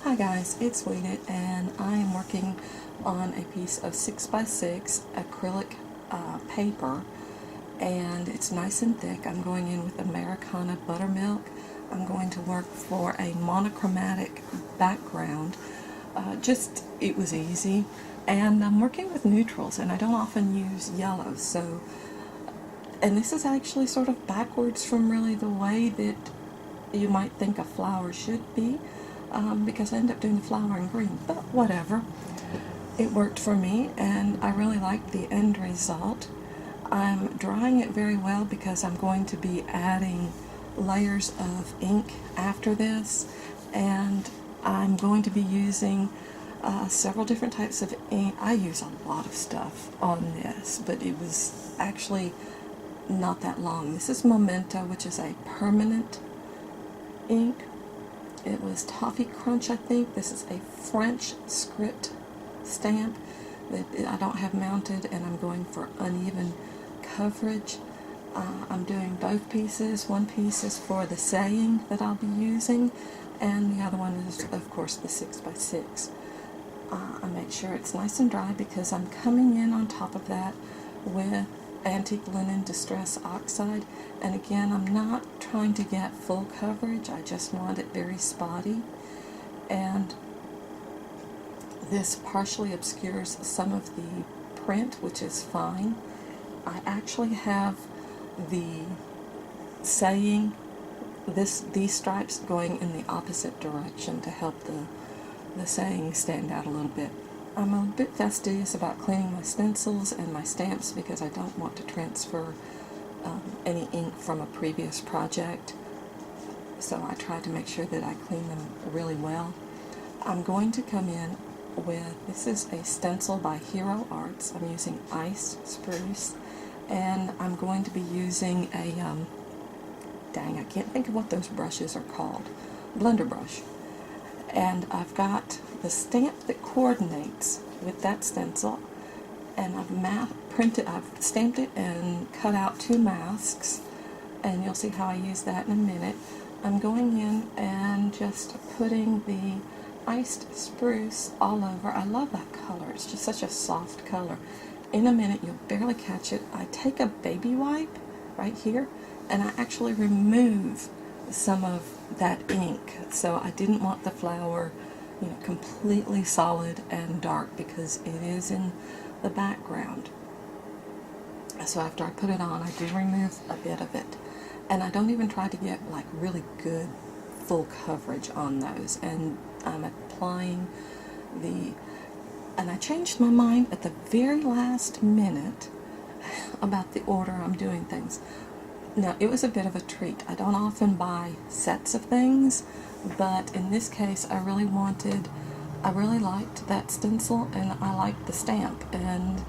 Hi guys, it's Weeded, and I am working on a piece of 6x6 acrylic paper, and it's nice and thick. I'm going in with Americana buttermilk. I'm going to work for a monochromatic background. It was easy, and I'm working with neutrals, and I don't often use yellows, so, and this is actually sort of backwards from really the way that you might think a flower should be. Because I end up doing the flower in green, but whatever. It worked for me, and I really liked the end result. I'm drying it very well because I'm going to be adding layers of ink after this, and I'm going to be using several different types of ink. I use a lot of stuff on this, but it was actually not that long. This is Memento, which is a permanent ink. It was Toffee Crunch, I think. This is a French script stamp that I don't have mounted, and I'm going for uneven coverage. I'm doing both pieces. One piece is for the saying that I'll be using, and the other one is, of course, the 6x6. I make sure it's nice and dry because I'm coming in on top of that with Antique Linen Distress Oxide, and again, I'm not trying to get full coverage. I just want it very spotty, and this partially obscures some of the print, which is fine. I actually have the saying, these stripes going in the opposite direction to help the saying stand out a little bit. I'm a bit fastidious about cleaning my stencils and my stamps because I don't want to transfer any ink from a previous project, so I try to make sure that I clean them really well. I'm going to come in with, this is a stencil by Hero Arts. I'm using Ice Spruce, and I'm going to be using a, dang, I can't think of what those brushes are called, blender brush. And I've got the stamp that coordinates with that stencil, and I've stamped it and cut out 2 masks, and you'll see how I use that in a minute. I'm going in and just putting the iced spruce all over. I love that color. It's just such a soft color. In a minute, you'll barely catch it. I take a baby wipe right here, and I actually remove some of that ink. So I didn't want the flower, completely solid and dark because it is in the background. So after I put it on, I do remove a bit of it, and I don't even try to get like really good full coverage on those. And I'm applying and I changed my mind at the very last minute about the order I'm doing things. Now, it was a bit of a treat. I don't often buy sets of things, but in this case, I really liked that stencil, and I liked the stamp, and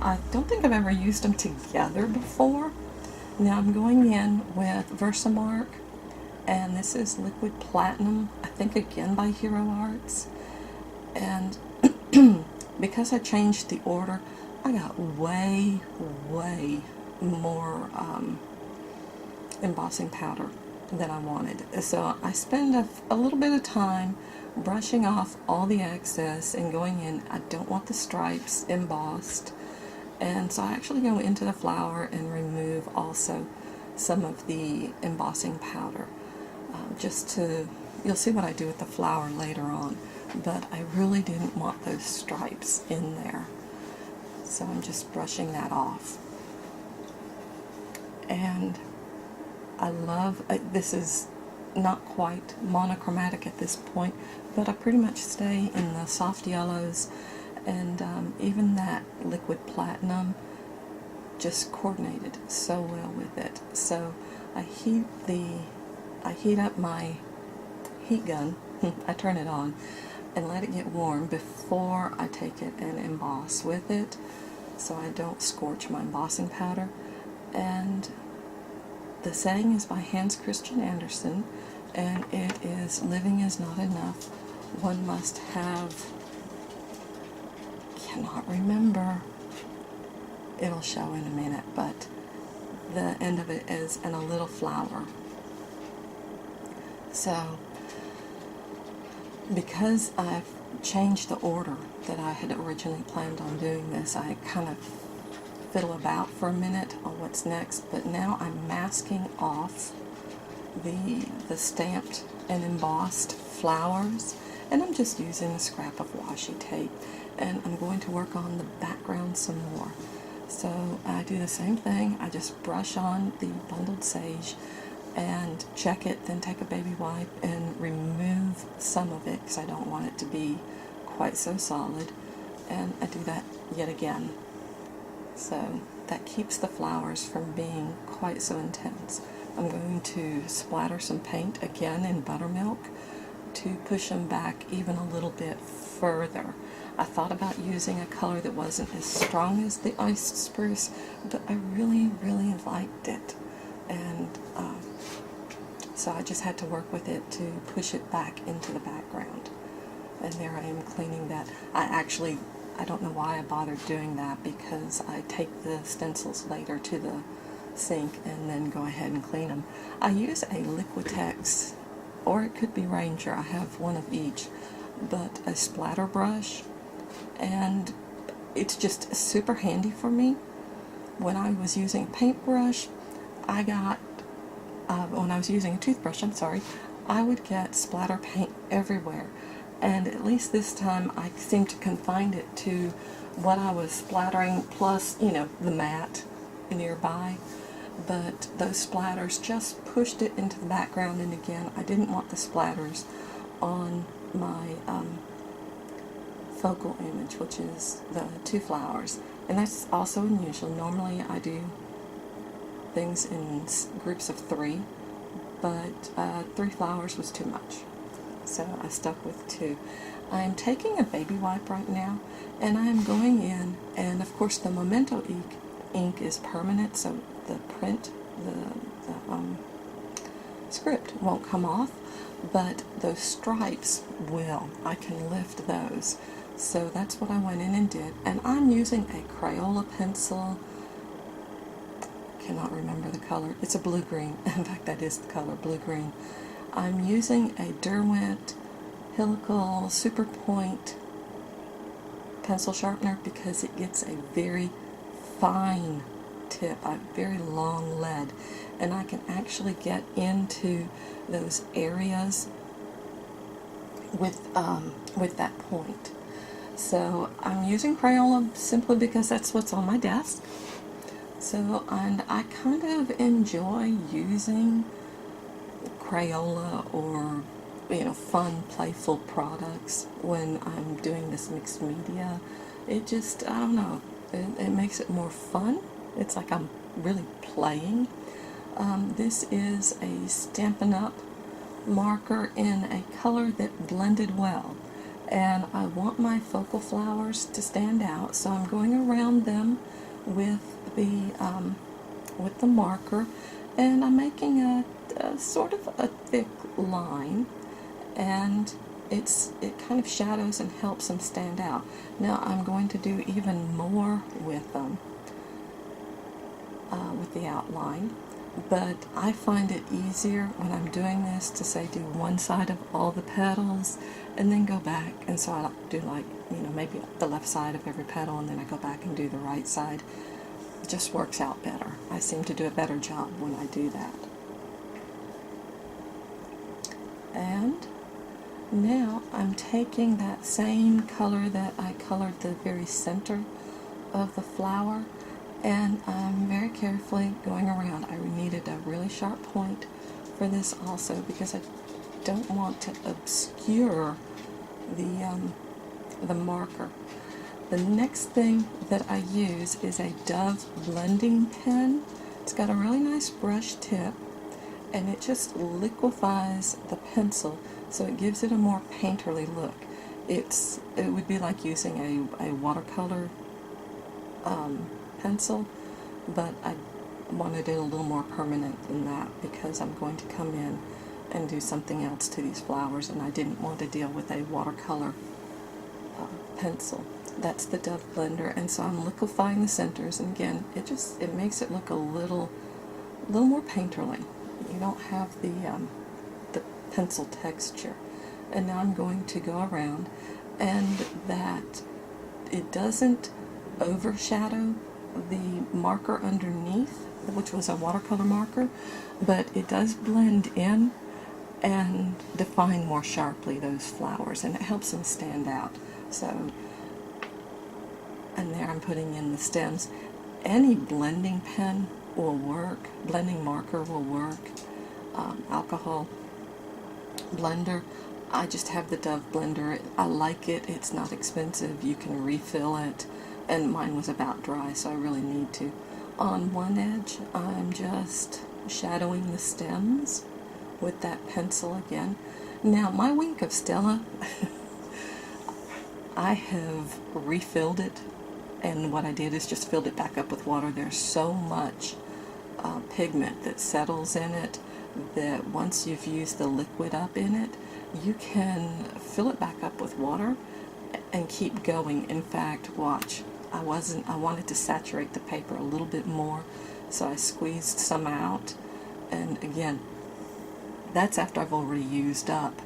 I don't think I've ever used them together before. Now, I'm going in with Versamark, and this is Liquid Platinum, I think again by Hero Arts, and because I changed the order, I got way more embossing powder than I wanted. So I spend a little bit of time brushing off all the excess and going in. I don't want the stripes embossed, and so I actually go into the flower and remove also some of the embossing powder, you'll see what I do with the flower later on, but I really didn't want those stripes in there, so I'm just brushing that off. And I love, this is not quite monochromatic at this point, but I pretty much stay in the soft yellows, and even that liquid platinum just coordinated so well with it. So I heat up my heat gun, I turn it on, and let it get warm before I take it and emboss with it, so I don't scorch my embossing powder. And the saying is by Hans Christian Andersen, and it is, living is not enough. One must have, cannot remember, it'll show in a minute, but the end of it is, and a little flower. So because I've changed the order that I had originally planned on doing this, I kind of fiddle about for a minute on what's next, but now I'm masking off the stamped and embossed flowers, and I'm just using a scrap of washi tape, and I'm going to work on the background some more. So I do the same thing. I just brush on the bundled sage and check it, then take a baby wipe and remove some of it because I don't want it to be quite so solid, and I do that yet again. So that keeps the flowers from being quite so intense. I'm going to splatter some paint again in buttermilk to push them back even a little bit further. I thought about using a color that wasn't as strong as the iced spruce, but I really, really liked it. And so I just had to work with it to push it back into the background. And there I am cleaning that. I don't know why I bothered doing that, because I take the stencils later to the sink and then go ahead and clean them. I use a Liquitex, or it could be Ranger, I have one of each, but a splatter brush, and it's just super handy for me. When I was using a paintbrush, when I was using a toothbrush, I would get splatter paint everywhere. And at least this time I seemed to confine it to what I was splattering, plus, the mat nearby. But those splatters just pushed it into the background, and again, I didn't want the splatters on my focal image, which is the 2 flowers. And that's also unusual. Normally I do things in groups of 3, but 3 flowers was too much. So I stuck with 2. I'm taking a baby wipe right now, and I am going in, and of course the Memento ink is permanent, so the print, the script won't come off, but those stripes will. I can lift those. So that's what I went in and did. And I'm using a Crayola pencil. Cannot remember the color. It's a blue-green. In fact, that is the color, blue-green. I'm using a Derwent Helical Super Point pencil sharpener because it gets a very fine tip, a very long lead, and I can actually get into those areas with that point. So I'm using Crayola simply because that's what's on my desk. So, and I kind of enjoy using Crayola or fun, playful products when I'm doing this mixed media. It just, I don't know, it makes it more fun. It's like I'm really playing. This is a Stampin' Up! Marker in a color that blended well, and I want my focal flowers to stand out, so I'm going around them with the marker, and I'm making a sort of a thick line, and it kind of shadows and helps them stand out. Now I'm going to do even more with them, with the outline, but I find it easier when I'm doing this to say do one side of all the petals and then go back, and so I do maybe the left side of every petal, and then I go back and do the right side. It just works out better. I seem to do a better job when I do that. And now I'm taking that same color that I colored the very center of the flower, and I'm very carefully going around. I needed a really sharp point for this also because I don't want to obscure the marker. The next thing that I use is a Dove blending pen. It's got a really nice brush tip, and it just liquefies the pencil, so it gives it a more painterly look. It would be like using a watercolor pencil, but I wanted it a little more permanent than that because I'm going to come in and do something else to these flowers, and I didn't want to deal with a watercolor pencil. That's the Dove blender, and so I'm liquefying the centers, and again, it makes it look a little more painterly. You don't have the pencil texture, and now I'm going to go around, and that it doesn't overshadow the marker underneath, which was a watercolor marker, but it does blend in and define more sharply those flowers, and it helps them stand out. So, and there I'm putting in the stems. Any blending pen will work, blending marker will work, alcohol blender. I just have the Dove blender. I like it. It's not expensive. You can refill it, and mine was about dry, so I really need to. On one edge, I'm just shadowing the stems with that pencil again. Now, my Wink of Stella, I have refilled it, and what I did is just filled it back up with water. There's so much pigment that settles in it that once you've used the liquid up in it, you can fill it back up with water and keep going. In fact, watch, I wanted to saturate the paper a little bit more, so I squeezed some out, and again, that's after I've already used up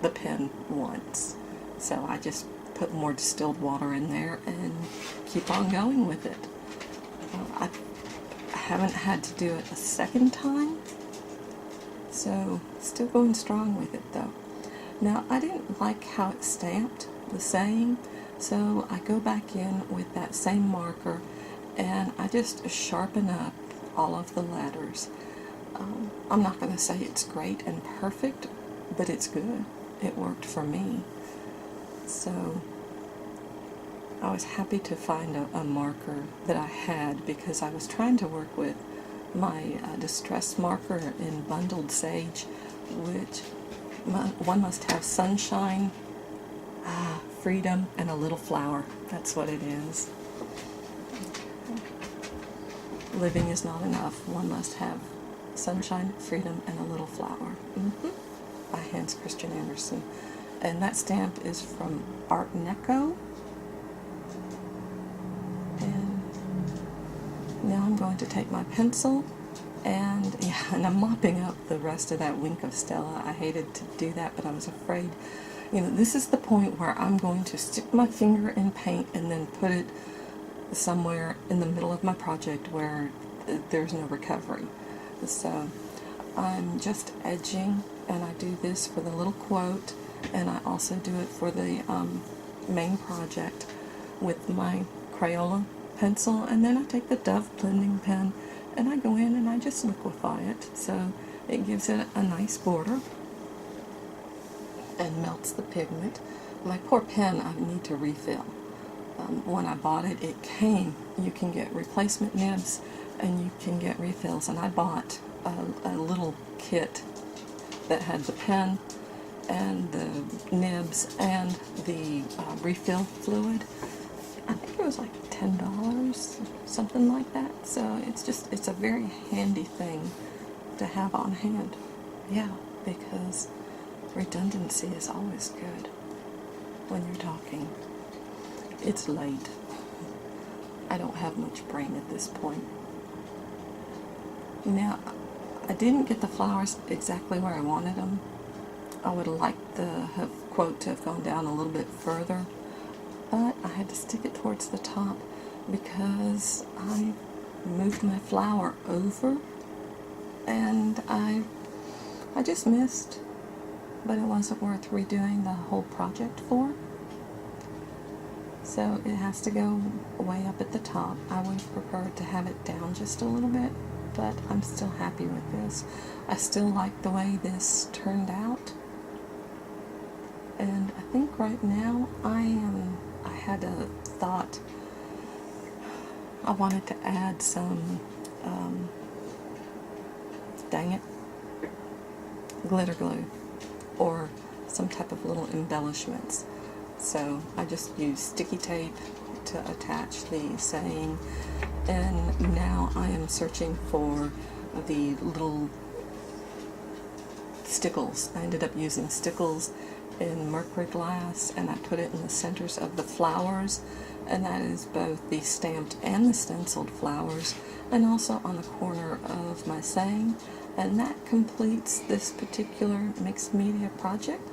the pen once. So I just put more distilled water in there and keep on going with it. I haven't had to do it a second time, so still going strong with it though. Now, I didn't like how it stamped, the saying, so I go back in with that same marker and I just sharpen up all of the letters. I'm not going to say it's great and perfect, but it's good. It worked for me. So I was happy to find a marker that I had, because I was trying to work with my distress marker in Bundled Sage, which one must have sunshine, freedom, and a little flower. That's what it is. Living is not enough. One must have sunshine, freedom, and a little flower. By Hans Christian Andersen. And that stamp is from Art Deco. And now I'm going to take my pencil and I'm mopping up the rest of that Wink of Stella. I hated to do that, but I was afraid. This is the point where I'm going to stick my finger in paint and then put it somewhere in the middle of my project where there's no recovery. So I'm just edging, and I do this for the little quote, and I also do it for the main project with my Crayola pencil, and then I take the Dove blending pen and I go in and I just liquefy it, so it gives it a nice border and melts the pigment. My poor pen, I need to refill. When I bought it, it came, you can get replacement nibs and you can get refills, and I bought a little kit that had the pen and the nibs and the refill fluid. I think it was like $10, something like that. So it's a very handy thing to have on hand. Yeah, because redundancy is always good when you're talking. It's late. I don't have much brain at this point. Now, I didn't get the flowers exactly where I wanted them. I would have liked the quote to have gone down a little bit further, but I had to stick it towards the top because I moved my flower over and I just missed, but it wasn't worth redoing the whole project for. So it has to go way up at the top. I would have preferred to have it down just a little bit, but I'm still happy with this. I still like the way this turned out. And I think right now I had a thought. I wanted to add some, dang it, glitter glue or some type of little embellishments. So I just used sticky tape to attach the saying, and now I am searching for the little stickles. I ended up using stickles in mercury glass, and I put it in the centers of the flowers, and that is both the stamped and the stenciled flowers, and also on the corner of my saying. And that completes this particular mixed media project.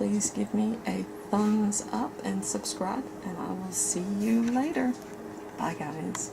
please give me a thumbs up and subscribe, and I will see you later. Bye, guys.